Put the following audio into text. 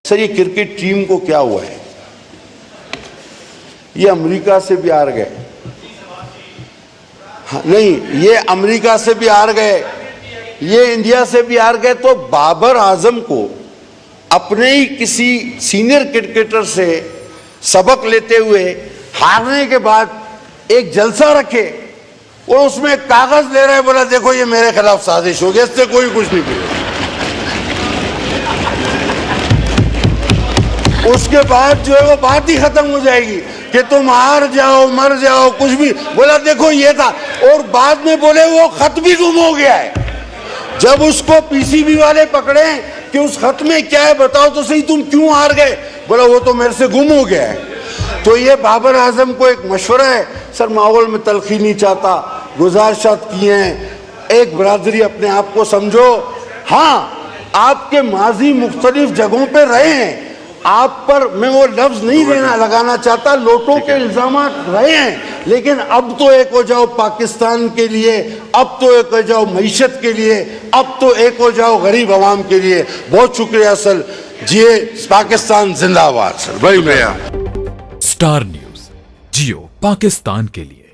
Sir ये cricket team को क्या हुआ है? ये अमेरिका से भी हार गए। हाँ, नहीं, ये अमेरिका से भी हार गए, ये इंडिया से भी हार गए। तो बाबर आजम को अपने ही किसी सीनियर क्रिकेटर से सबक लेते हुए हारने के बाद एक जलसा रखे और उसमें कागज ले रहे, बोला देखो ये मेरे खिलाफ साजिश हो गई, इससे कोई कुछ नहीं किया। उसके बाद जो है वो बात ही खत्म हो जाएगी कि तुम हार जाओ मर जाओ कुछ भी, बोला देखो ये था। और बाद में बोले वो खत भी गुम हो गया है। जब उसको पीसीबी वाले पकड़े कि उस खत में क्या है बताओ तो सही, तुम क्यों हार गए, बोला वो तो मेरे से गुम हो गया है। तो ये बाबर आजम को एक मशवरा है, सर माहौल में तलखी नहीं चाहता, गुजारिशात किए हैं, एक बरादरी अपने आप को समझो। हाँ, आपके माजी मुख्तलिफ जगहों पे रहे हैं, आप पर मैं वो लफ्ज नहीं लगाना चाहता, लोटों के इल्जाम रहे हैं, लेकिन अब तो एक हो जाओ पाकिस्तान के लिए, अब तो एक हो जाओ मईशत के लिए, अब तो एक हो जाओ गरीब आवाम के लिए। बहुत शुक्रिया सर, जिए पाकिस्तान जिंदाबाद सर, बड़ी मेहरबानी। स्टार न्यूज, जियो पाकिस्तान के लिए।